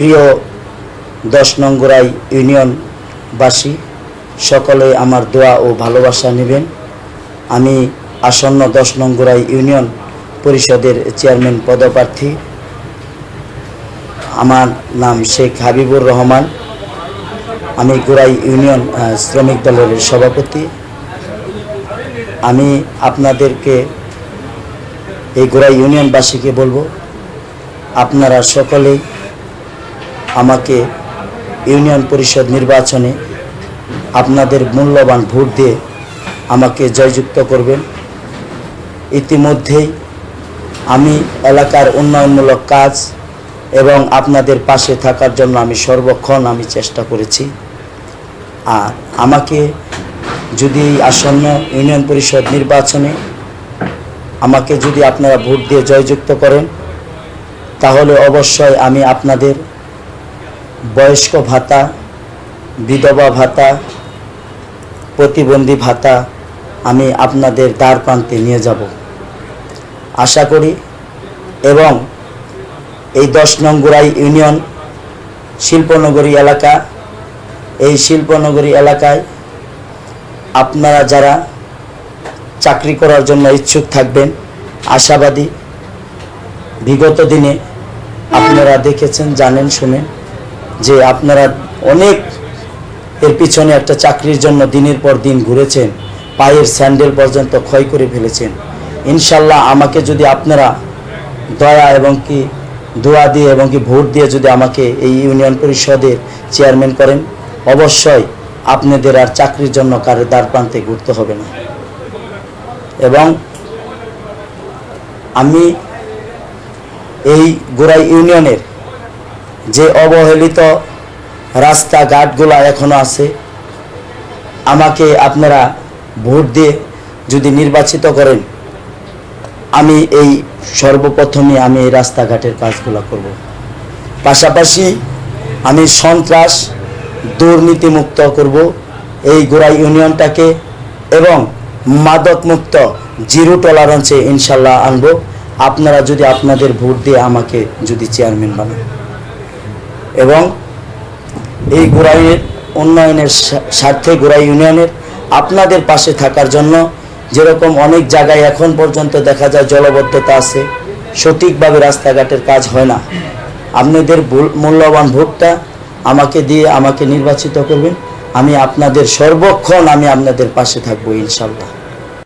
প্রিয় 10 নং গোরাই ইউনিয়নবাসী, সকলে আমার দোয়া ও ভালোবাসা নেবেন। আমি আসন্ন 10 নং গোরাই ইউনিয়ন পরিষদের চেয়ারম্যান পদপ্রার্থী। আমার নাম শেখ হাবিবুর রহমান। আমি গোরাই ইউনিয়ন শ্রমিক দলের সভাপতি। আমি আপনাদেরকে এই গোরাই ইউনিয়নবাসীকে বলবো, আপনারা সকলেই আমাকে ইউনিয়ন পরিষদ নির্বাচনে আপনাদের মূল্যবান ভোট দিয়ে আমাকে জয়যুক্ত করবেন। ইতিমধ্যেই আমি এলাকার উন্নয়নমূলক কাজ এবং আপনাদের পাশে থাকার জন্য আমি সর্বক্ষণ চেষ্টা করেছি। আর আমাকে যদি আসন্ন ইউনিয়ন পরিষদ নির্বাচনে আমাকে যদি আপনারা ভোট দিয়ে জয়যুক্ত করেন, তাহলে অবশ্যই আমি আপনাদের বয়স্ক ভাতা, বিধবা ভাতা, প্রতিবন্ধী ভাতা আমি আপনাদের দ্বার প্রান্তে নিয়ে যাব আশা করি। এবং এই 10 নং গোরাই ইউনিয়ন শিল্পনগরী এলাকা, এই শিল্পনগরী এলাকায় আপনারা যারা চাকরি করার জন্য ইচ্ছুক থাকবেন, আশাবাদী। বিগত দিনে আপনারা দেখেছেন, জানেন, শুনেন যে আপনারা অনেক এর পিছনে একটা চাকরির জন্য দিনের পর দিন ঘুরেছেন, পায়ের স্যান্ডেল পর্যন্ত ক্ষয় করে ফেলেছেন। ইনশাল্লাহ আমাকে যদি আপনারা দয়া এবং কি দোয়া দিয়ে এবং কি ভোট দিয়ে যদি আমাকে এই ইউনিয়ন পরিষদের চেয়ারম্যান করেন, অবশ্যই আপনাদের আর চাকরির জন্য কারো দ্বার প্রান্তে ঘুরতে হবে না। এবং আমি এই গোরাই ইউনিয়নের যে অবহেলিত রাস্তাঘাটগুলো এখনো আছে, আমাকে আপনারা ভোট দিয়ে যদি নির্বাচিত করেন, আমি এই সর্বপ্রথমে আমি এই রাস্তাঘাটের কাজগুলো করব। পাশাপাশি আমি সন্ত্রাস দুর্নীতিমুক্ত করব এই গোরাই ইউনিয়নটাকে, এবং মাদক মুক্ত জিরো টলারেন্সে ইনশাল্লাহ আনব, আপনারা যদি আপনাদের ভোট দিয়ে আমাকে যদি চেয়ারম্যান বানান। এবং এই গোরাইয়ের উন্নয়নের স্বার্থে গোরাই ইউনিয়নের আপনাদের পাশে থাকার জন্য, যেরকম অনেক জায়গায় এখন পর্যন্ত দেখা যায় জলবদ্ধতা আছে, সঠিকভাবে রাস্তাঘাটের কাজ হয় না, আপনাদের মূল্যবান ভোটটা আমাকে দিয়ে আমাকে নির্বাচিত করবেন। আমি আপনাদের সর্বক্ষণ আপনাদের পাশে থাকবো ইনশাল্লাহ।